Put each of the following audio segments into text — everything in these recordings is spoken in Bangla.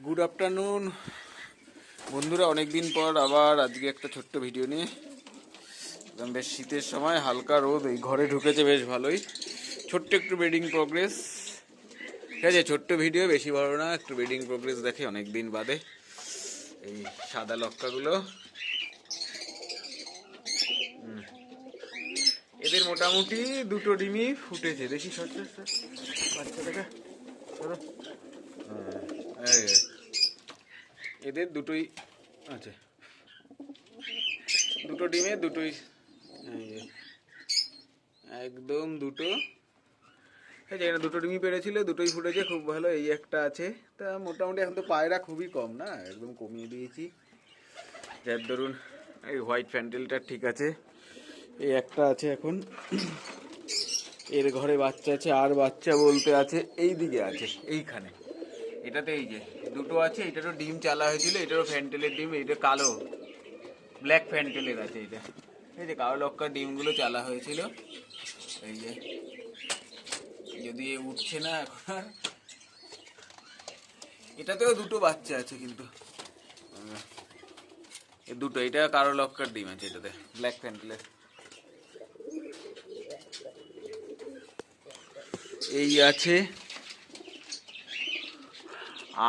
গুড আফটারনুন বন্ধুরা, অনেক দিন পর আবার আজকে একটা ছোট্ট ভিডিও নিয়ে বেশ শীতের সময় হালকা রোদ, এই ঘরে ঢুকেছে বেশ ভালোই। ছোট্ট একটু ব্রিডিং প্রোগ্রেস, ঠিক আছে, ছোট্ট ভিডিও, বেশি বড় না, একটু ব্রিডিং প্রোগ্রেস দেখে অনেক দিন বাদে এই সাদা লক্কাগুলো। এদের মোটামুটি দুটো ডিমই ফুটেছে, দেখি বাচ্চাটাকে এদের দুটোই আছে, দুটো ডিমে দুটোই একদম দুটো। হ্যাঁ, যেখানে দুটো ডিমই পেরেছিল দুটোই ফুটেছে, খুব ভালো। এই একটা আছে, তা মোটামুটি এখন তো পায়রা খুবই কম না, একদম কমিয়ে দিয়েছি, যার ধরুন এই হোয়াইট ফ্যান্টেলটা ঠিক আছে। এই একটা আছে এখন, এর ঘরে বাচ্চা আছে, আর বাচ্চা বলতে আছে এই দিকে আছে, এইখানে এটাতে এই যে দুটো আছে। এটারও ডিম চালা হয়েছিল, এটারও ফ্যান্টেলের ডিম, এটা কালো ব্ল্যাক ফ্যান্টেলের আছে। এটা এই যে কালো লক্কার ডিমগুলো চালা হয়েছিল। এই যে যদি উঠছে না এখন আর, এটাতেও দুটো বাচ্চা আছে কিন্তু দুটো, এটা কালো লক্কার ডিম আছে এটাতে, ব্ল্যাক ফ্যান্টেলের। এই আছে,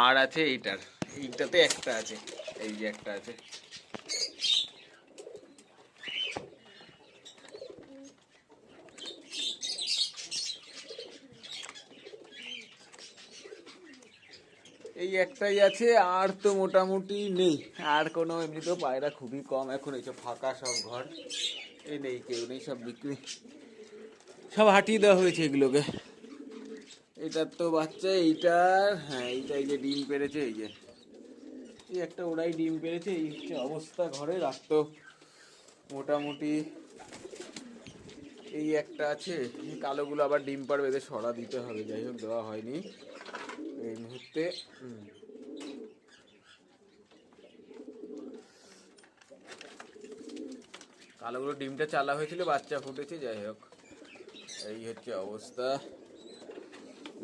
আর আছে এইটাতে একটা আছে, এই যে একটা আছে। এই একটাই আছে, আর তো মোটামুটি নেই, আর কোনো এমনিতেও পায়রা খুবই কম এখন, এইসব ফাঁকা সব ঘর, এই নেই, কেউ নেই, সব বিক্রি, সব হাঁটিয়ে দেওয়া হয়েছে এগুলোকে। এটার তো বাচ্চা, এইটার, হ্যাঁ এইটা, এই যে ডিম পেড়েছে, এই যে এই একটা ওরাই ডিম পেড়েছে। এই হচ্ছে অবস্থা ঘরের। আর তো মোটামুটি এই একটা আছে, কালোগুলো আবার ডিম পাড়বে, এদের সরা দিতে হবে, যাই হোক দেওয়া হয়নি এই মুহূর্তে। কালোগুলো ডিমটা চালা হয়েছিল, বাচ্চা ফুটেছে, যাই হোক এই হচ্ছে অবস্থা।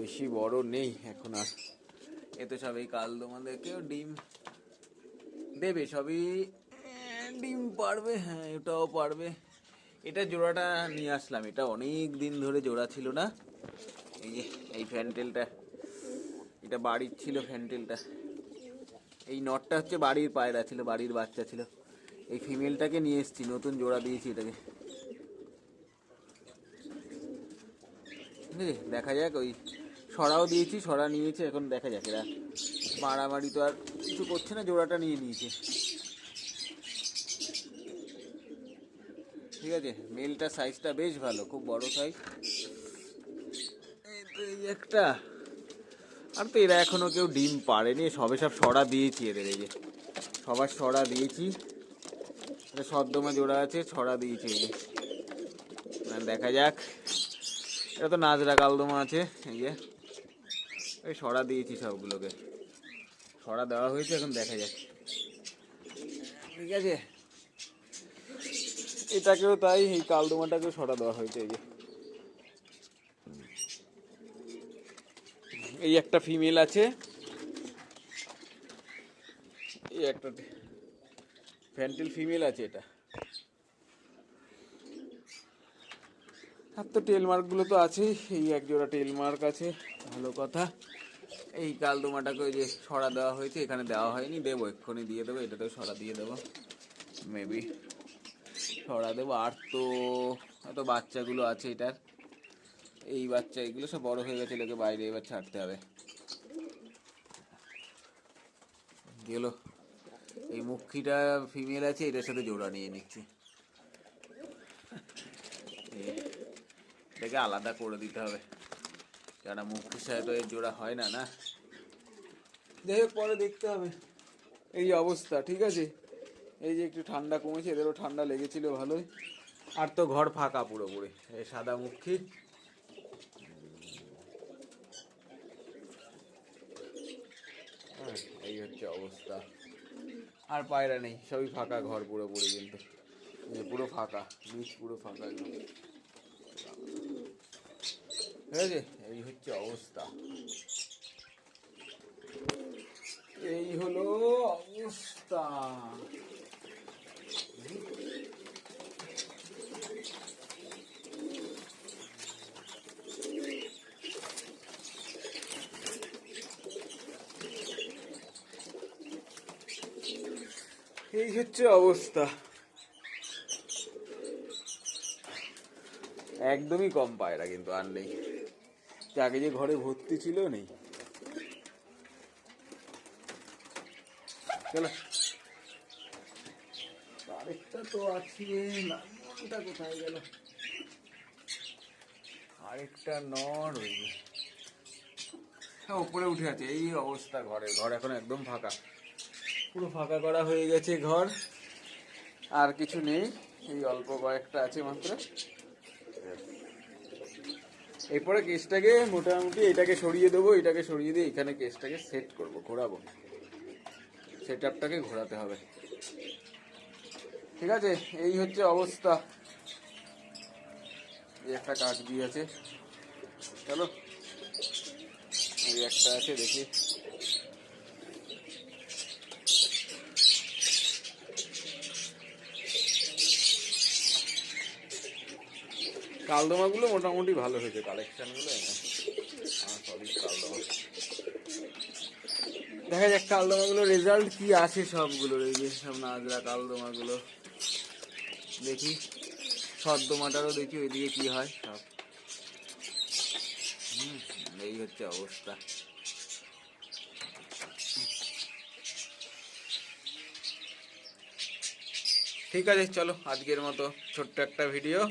বেশি বড় নেই এখন আর, এতে সব এই কালদমাদেরকেও ডিম দেবে, সবই ডিম পারবে। হ্যাঁ এটাও পারবে। এটা জোড়াটা নিয়ে আসলাম, এটা অনেক দিন ধরে জোড়া ছিল না। এই যে এই ফ্যান্টেলটা, এটা বাড়ির ছিল ফ্যান্টেলটা। এই নটটা হচ্ছে বাড়ির পায়রা ছিল, বাড়ির বাচ্চা ছিল। এই ফিমেলটাকে নিয়ে এসেছি, নতুন জোড়া দিয়েছি এটাকে। ঠিক আছে, দেখা যাক, ওই সরাও দিয়েছি, সরা নিয়েছে, এখন দেখা যাক, এরা মারামারি তো আর কিছু করছে না, জোড়াটা নিয়ে নিয়েছে। ঠিক আছে, মেলটার সাইজটা বেশ ভালো, খুব বড় সাইজ। এই একটা, আর তো এরা এখনো কেউ ডিম পাড়েনি, সবে সব সরা দিয়েছি এদের, এই যে সবার সরা দিয়েছি। এটা সদ্দমা জোড়া আছে, ছড়া দিয়েছি এই যে, দেখা যাক। এটা তো নাজরা কালদমা আছে, এই যে ওই সরা দিয়েছি সবগুলোকে, সরা দেওয়া হয়েছে, এখন দেখা যাক। ঠিক আছে, এটাকেও তাই, এই কালদমাটাকেও সরা দেওয়া হয়েছে। এই যে এই একটা ফিমেল আছে, এই একটা ফ্যান্টেল ফিমেল আছে এটা। আর তো টেল মার্কগুলো তো আছেই, এই এক জোড়া টেল মার্ক আছে, ভালো কথা। এই কালদমাটাকে ওই যে সরা দেওয়া হয়েছে, এখানে দেওয়া হয়নি, দেবো এক্ষুনি, দিয়ে দেবো, এটাতেও সরা দিয়ে দেবো, মেবি সরা দেবো। আর তো হয়তো বাচ্চাগুলো আছে এটার, এই বাচ্চা, এগুলো সব বড় হয়ে গেছে, লোকে বাইরে এবার ছাড়তে হবে। গেলো, এই মুখিটা ফিমেল আছে, এটার সাথে জোড়া নিয়ে নিচ্ছি, এটাকে আলাদা করে দিতে হবে, কেন মুখির সাথে তো এর জোড়া হয় না, না যাই হোক পরে দেখতে হবে। এই অবস্থা, ঠিক আছে। এই যে একটু ঠান্ডা কমেছে, এদেরও ঠান্ডা লেগেছিল ভালোই। আর তো ঘর ফাঁকা পুরোপুরি, এই সাদা মুখী, এই হচ্ছে অবস্থা। আর পায়রা নেই, সবই ফাঁকা ঘর পুরোপুরি, কিন্তু পুরো ফাঁকা, নিচ পুরো ফাঁকা একদম। ঠিক আছে, এই হচ্ছে অবস্থা। এই হচ্ছে অবস্থা, একদমই কম পায়রা কিন্তু আর নেই, আগে যে ঘরে ভর্তি ছিল নেই। চলো আরেকটা তো আছে, লালমনিটা কোথায় গেল, আরেকটা নর ওই যে উপরে উঠে আছে। এই অবস্থা ঘরে, ঘর এখন একদম ফাঁকা, পুরো ফাঁকা করা হয়ে গেছে ঘর, আর কিছু নেই, এই অল্প কয়েকটা আছে মাত্র। এরপরে কেসটাকে মোটামুটি এটাকে সরিয়ে দেবো, এটাকে সরিয়ে দিয়ে এখানে কেসটাকে সেট করব, ঘোরাবো, সেট আপটাকে ঘোরাতে হবে। ঠিক আছে, এই হচ্ছে অবস্থা। এই একটা কাঠ দিয়ে আছে, চলো এই একটা আছে দেখি। কালদমাগুলো মোটামুটি ভালো হয়েছে, কালেকশনগুলো সবই কালদমা। দেখা যাক কালদমাগুলো রেজাল্ট কি আসে সবগুলোর, এই যে সব নাজরা কালদমাগুলো দেখি, সদ্দমাটারও দেখি ওইদিকে কি হয় সব। এই হচ্ছে অবস্থা। ঠিক আছে, চলো আজকের মতো ছোট্ট একটা ভিডিও